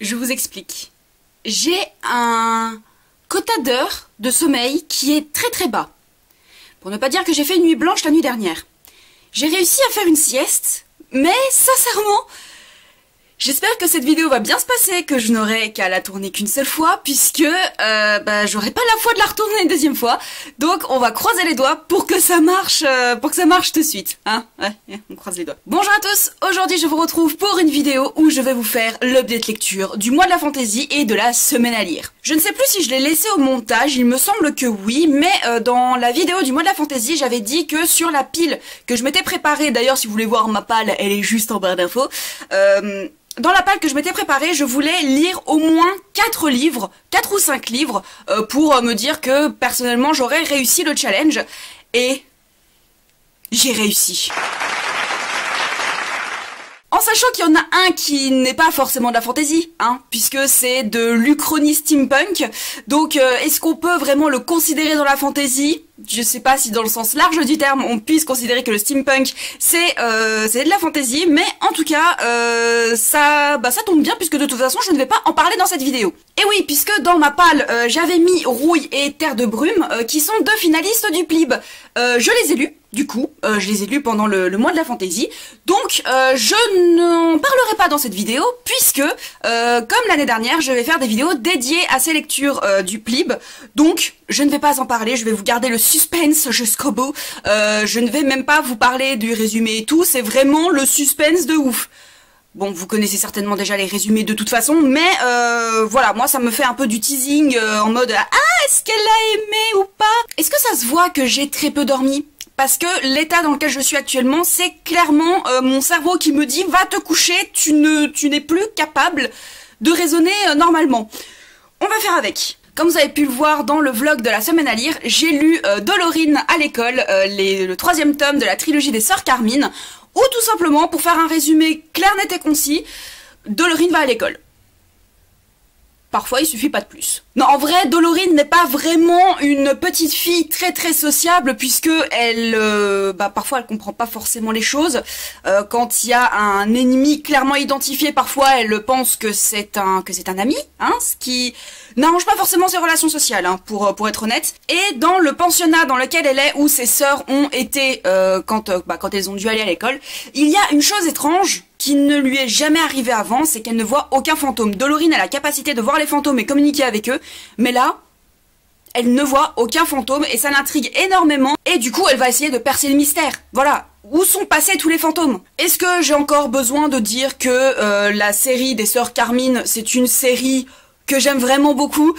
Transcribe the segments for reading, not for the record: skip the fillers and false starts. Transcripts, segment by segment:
Je vous explique. J'ai un quota d'heures de sommeil qui est très très bas. Pour ne pas dire que j'ai fait une nuit blanche la nuit dernière. J'ai réussi à faire une sieste, mais sincèrement, j'espère que cette vidéo va bien se passer, que je n'aurai qu'à la tourner qu'une seule fois, puisque j'aurai pas la foi de la retourner une deuxième fois. Donc on va croiser les doigts pour que ça marche tout de suite. Hein, ouais, on croise les doigts. Bonjour à tous, aujourd'hui je vous retrouve pour une vidéo où je vais vous faire l'update lecture du mois de la fantasy et de la semaine à lire. Je ne sais plus si je l'ai laissé au montage, il me semble que oui, mais dans la vidéo du mois de la fantasy, j'avais dit que sur la pile que je m'étais préparée, d'ailleurs si vous voulez voir ma pile, elle est juste en barre d'infos, dans la pile que je m'étais préparée, je voulais lire au moins 4 livres, 4 ou 5 livres, pour me dire que personnellement j'aurais réussi le challenge, et j'ai réussi. En sachant qu'il y en a un qui n'est pas forcément de la fantasy, hein, puisque c'est de l'Uchronie steampunk, donc est-ce qu'on peut vraiment le considérer dans la fantasy ? Je sais pas si dans le sens large du terme on puisse considérer que le steampunk c'est de la fantasy, mais en tout cas ça tombe bien puisque de toute façon je ne vais pas en parler dans cette vidéo. Et oui, puisque dans ma pile j'avais mis Rouille et Terre de Brume qui sont 2 finalistes du PLIB. Je les ai lus, du coup, je les ai lus pendant le mois de la fantasy, donc je n'en parlerai pas dans cette vidéo puisque comme l'année dernière je vais faire des vidéos dédiées à ces lectures du PLIB, donc je ne vais pas en parler, je vais vous garder le suspense jusqu'au bout. Je ne vais même pas vous parler du résumé et tout, c'est vraiment le suspense de ouf. Bon, vous connaissez certainement déjà les résumés de toute façon, mais voilà, moi ça me fait un peu du teasing en mode « Ah, est-ce qu'elle a aimé ou pas ?» Est-ce que ça se voit que j'ai très peu dormi ? Parce que l'état dans lequel je suis actuellement, c'est clairement mon cerveau qui me dit « Va te coucher, tu n'es plus capable de raisonner normalement. » On va faire avec. Comme vous avez pu le voir dans le vlog de la semaine à lire, j'ai lu Dolorine à l'école, le 3e tome de la trilogie des Sœurs Carmine, ou tout simplement, pour faire un résumé clair, net et concis, Dolorine va à l'école. Parfois, il suffit pas de plus. Non, en vrai, Dolorine n'est pas vraiment une petite fille très très sociable, puisque elle, parfois elle comprend pas forcément les choses. Quand il y a un ennemi clairement identifié, parfois elle pense que c'est un ami, hein, ce qui n'arrange pas forcément ses relations sociales, hein, pour être honnête. Et dans le pensionnat dans lequel elle est, où ses sœurs ont été quand elles ont dû aller à l'école, il y a une chose étrange qui ne lui est jamais arrivée avant, c'est qu'elle ne voit aucun fantôme. Dolorine a la capacité de voir les fantômes et communiquer avec eux, mais là, elle ne voit aucun fantôme et ça l'intrigue énormément, et du coup elle va essayer de percer le mystère. Voilà, où sont passés tous les fantômes? Est-ce que j'ai encore besoin de dire que la série des Sœurs Carmine, c'est une série que j'aime vraiment beaucoup.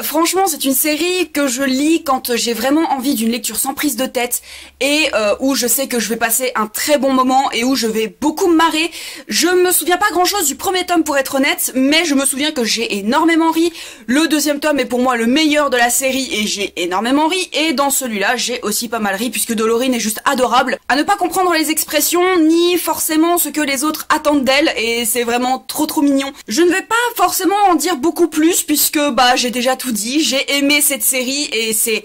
Franchement, c'est une série que je lis quand j'ai vraiment envie d'une lecture sans prise de tête et où je sais que je vais passer un très bon moment et où je vais beaucoup me marrer. Je me souviens pas grand chose du 1er tome pour être honnête, mais je me souviens que j'ai énormément ri. Le 2e tome est pour moi le meilleur de la série et j'ai énormément ri, et dans celui-là j'ai aussi pas mal ri puisque Dolorine est juste adorable, à ne pas comprendre les expressions ni forcément ce que les autres attendent d'elle, et c'est vraiment trop mignon. Je ne vais pas forcément en dire beaucoup plus puisque j'ai déjà tout dit. J'ai aimé cette série et c'est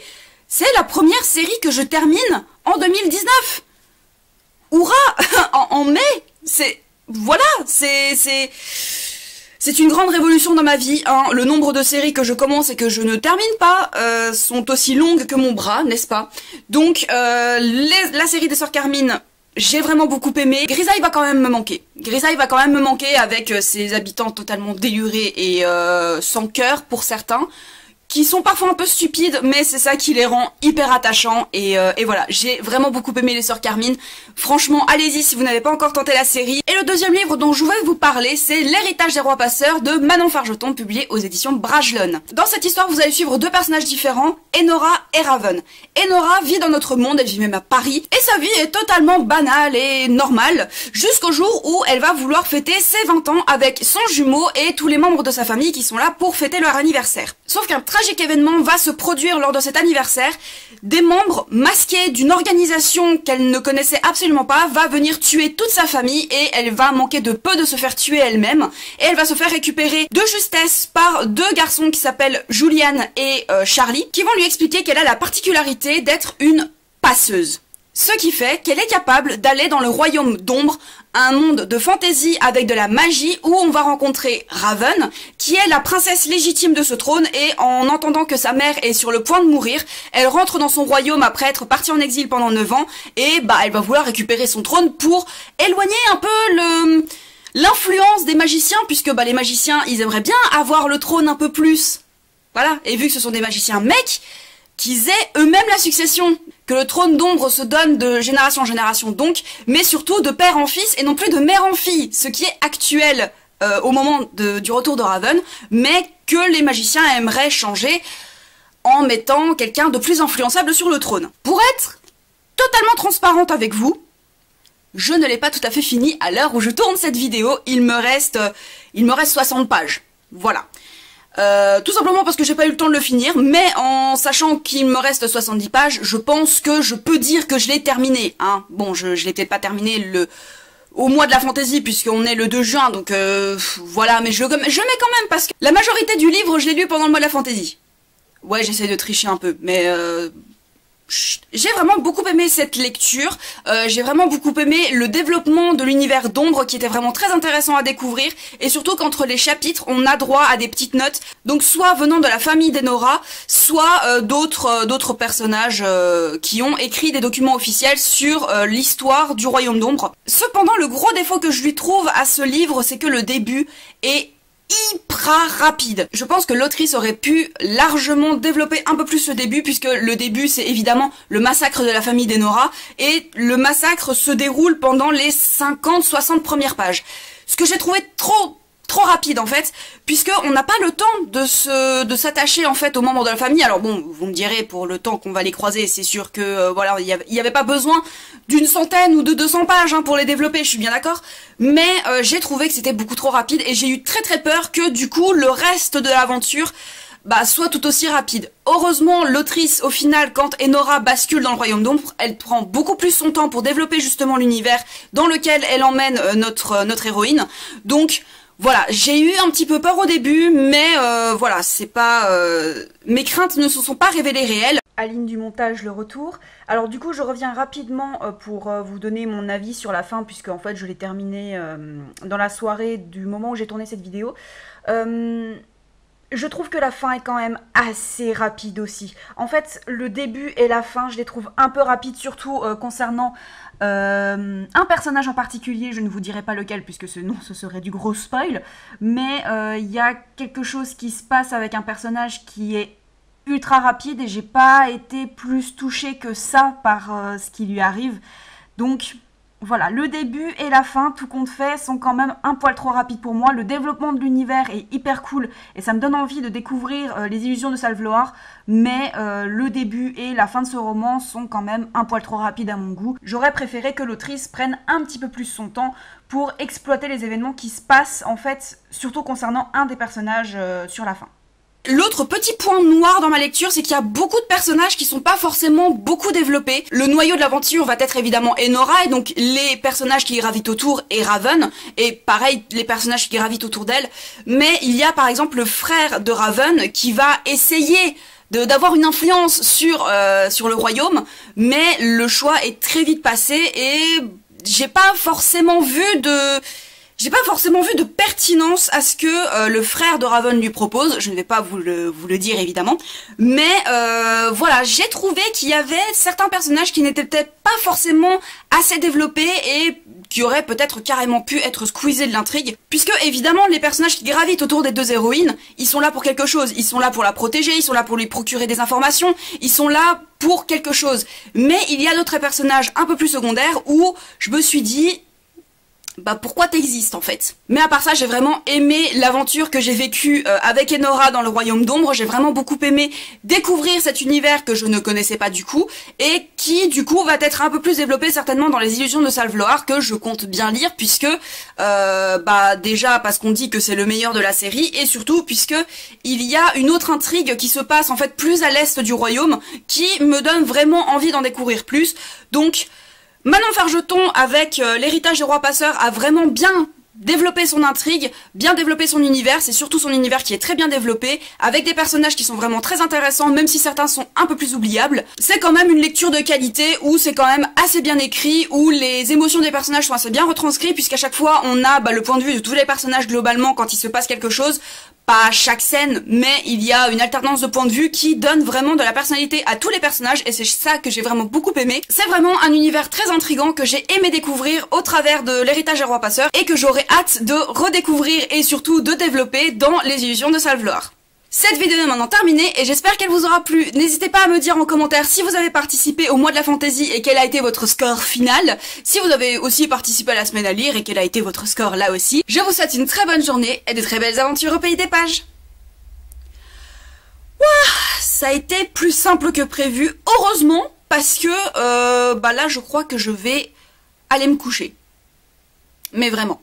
la première série que je termine en 2019. Hourra. en mai. C'est une grande révolution dans ma vie, hein. Le nombre de séries que je commence et que je ne termine pas sont aussi longues que mon bras, n'est-ce pas? Donc la série des Sœurs Carmine, j'ai vraiment beaucoup aimé. Grisaille va quand même me manquer. Grisaille va quand même me manquer avec ses habitants totalement délurés et sans cœur pour certains, qui sont parfois un peu stupides, mais c'est ça qui les rend hyper attachants, et voilà, j'ai vraiment beaucoup aimé les Sœurs Carmine. Franchement, allez-y si vous n'avez pas encore tenté la série. Et le 2e livre dont je vais vous parler, c'est L'héritage des rois passeurs de Manon Fargeton, publié aux éditions Bragelonne. Dans cette histoire, vous allez suivre 2 personnages différents, Enora et Raven. Enora vit dans notre monde, elle vit même à Paris, et sa vie est totalement banale et normale, jusqu'au jour où elle va vouloir fêter ses 20 ans avec son jumeau et tous les membres de sa famille qui sont là pour fêter leur anniversaire. Sauf qu'un tragique événement va se produire lors de cet anniversaire. Des membres masqués d'une organisation qu'elle ne connaissait absolument pas va venir tuer toute sa famille, et elle va manquer de peu de se faire tuer elle-même, et elle va se faire récupérer de justesse par 2 garçons qui s'appellent Julian et Charlie, qui vont lui expliquer qu'elle a la particularité d'être une passeuse. Ce qui fait qu'elle est capable d'aller dans le royaume d'ombre, un monde de fantaisie avec de la magie où on va rencontrer Raven, qui est la princesse légitime de ce trône, et en entendant que sa mère est sur le point de mourir, elle rentre dans son royaume après être partie en exil pendant 9 ans, et elle va vouloir récupérer son trône pour éloigner un peu l'influence des magiciens, puisque les magiciens, ils aimeraient bien avoir le trône un peu plus. Voilà, et vu que ce sont des magiciens mecs, qu'ils aient eux-mêmes la succession, que le trône d'ombre se donne de génération en génération donc, mais surtout de père en fils et non plus de mère en fille, ce qui est actuel au moment du retour de Raven, mais que les magiciens aimeraient changer en mettant quelqu'un de plus influençable sur le trône. Pour être totalement transparente avec vous, je ne l'ai pas tout à fait fini à l'heure où je tourne cette vidéo, il me reste 60 pages, voilà. Tout simplement parce que j'ai pas eu le temps de le finir, mais en sachant qu'il me reste 70 pages, je pense que je peux dire que je l'ai terminé, hein. Bon, je l'ai peut-être pas terminé au mois de la fantaisie, puisqu'on est le 2 juin, donc voilà, mais je mets quand même, parce que la majorité du livre, je l'ai lu pendant le mois de la fantaisie. Ouais, j'essaie de tricher un peu, mais j'ai vraiment beaucoup aimé cette lecture, j'ai vraiment beaucoup aimé le développement de l'univers d'ombre qui était vraiment très intéressant à découvrir, et surtout qu'entre les chapitres on a droit à des petites notes, donc soit venant de la famille d'Enora, soit d'autres personnages qui ont écrit des documents officiels sur l'histoire du royaume d'ombre. Cependant, le gros défaut que je lui trouve à ce livre, c'est que le début est hyper rapide. Je pense que l'autrice aurait pu largement développer un peu plus ce début, puisque le début c'est évidemment le massacre de la famille d'Enora, et le massacre se déroule pendant les 50-60 premières pages. Ce que j'ai trouvé trop rapide en fait, puisque on n'a pas le temps de s'attacher en fait aux membres de la famille. Alors bon, vous me direz, pour le temps qu'on va les croiser, c'est sûr que voilà, il y avait pas besoin d'une centaine ou de 200 pages pour les développer, je suis bien d'accord, mais j'ai trouvé que c'était beaucoup trop rapide, et j'ai eu très peur que du coup le reste de l'aventure soit tout aussi rapide. Heureusement, l'autrice, au final, quand Enora bascule dans le royaume d'ombre, elle prend beaucoup plus son temps pour développer justement l'univers dans lequel elle emmène notre héroïne. Donc voilà, j'ai eu un petit peu peur au début, mais voilà, c'est pas... mes craintes ne se sont pas révélées réelles. Aline du montage, le retour. Alors du coup, je reviens rapidement pour vous donner mon avis sur la fin, puisque en fait, je l'ai terminé dans la soirée du moment où j'ai tourné cette vidéo. Je trouve que la fin est quand même assez rapide aussi. En fait, le début et la fin, je les trouve un peu rapides, surtout concernant un personnage en particulier. Je ne vous dirai pas lequel, puisque sinon ce serait du gros spoil. Mais il y a quelque chose qui se passe avec un personnage qui est ultra rapide, et j'ai pas été plus touchée que ça par ce qui lui arrive. Donc voilà, le début et la fin, tout compte fait, sont quand même un poil trop rapides pour moi. Le développement de l'univers est hyper cool et ça me donne envie de découvrir les illusions de Salvloar, mais le début et la fin de ce roman sont quand même un poil trop rapides à mon goût. J'aurais préféré que l'autrice prenne un petit peu plus son temps pour exploiter les événements qui se passent, en fait, surtout concernant un des personnages sur la fin. L'autre petit point noir dans ma lecture, c'est qu'il y a beaucoup de personnages qui sont pas forcément beaucoup développés. Le noyau de l'aventure va être évidemment Enora, et donc les personnages qui gravitent autour, et Raven, et pareil, les personnages qui gravitent autour d'elle. Mais il y a par exemple le frère de Raven qui va essayer d'avoir une influence sur le royaume, mais le choix est très vite passé, et j'ai pas forcément vu de pertinence à ce que le frère de Raven lui propose. Je ne vais pas vous le dire évidemment, mais voilà, j'ai trouvé qu'il y avait certains personnages qui n'étaient peut-être pas forcément assez développés et qui auraient peut-être carrément pu être squeezés de l'intrigue, puisque évidemment les personnages qui gravitent autour des deux héroïnes, ils sont là pour quelque chose, ils sont là pour la protéger, ils sont là pour lui procurer des informations, ils sont là pour quelque chose. Mais il y a d'autres personnages un peu plus secondaires où je me suis dit, pourquoi t'existes en fait? Mais à part ça, j'ai vraiment aimé l'aventure que j'ai vécue avec Enora dans le royaume d'ombre. J'ai vraiment beaucoup aimé découvrir cet univers que je ne connaissais pas du coup, et qui du coup va être un peu plus développé certainement dans les illusions de Salvloar, que je compte bien lire, puisque déjà parce qu'on dit que c'est le meilleur de la série, et surtout puisque il y a une autre intrigue qui se passe en fait plus à l'est du royaume, qui me donne vraiment envie d'en découvrir plus. Donc Manon Fargeton avec l'héritage des rois passeurs a vraiment développer son intrigue, bien développer son univers, c'est surtout son univers qui est très bien développé, avec des personnages qui sont vraiment très intéressants, même si certains sont un peu plus oubliables. C'est quand même une lecture de qualité, où c'est quand même assez bien écrit, où les émotions des personnages sont assez bien retranscrites, puisqu'à chaque fois on a le point de vue de tous les personnages globalement quand il se passe quelque chose. Pas à chaque scène, mais il y a une alternance de points de vue qui donne vraiment de la personnalité à tous les personnages, et c'est ça que j'ai vraiment beaucoup aimé. C'est vraiment un univers très intriguant que j'ai aimé découvrir au travers de l'héritage des rois passeurs, et que j'aurais hâte de redécouvrir et surtout de développer dans les illusions de Salvlor. Cette vidéo est maintenant terminée et j'espère qu'elle vous aura plu. N'hésitez pas à me dire en commentaire si vous avez participé au mois de la fantasy et quel a été votre score final. Si vous avez aussi participé à la semaine à lire et quel a été votre score là aussi. Je vous souhaite une très bonne journée et de très belles aventures au pays des pages. Ouah, ça a été plus simple que prévu, heureusement, parce que là je crois que je vais aller me coucher. Mais vraiment.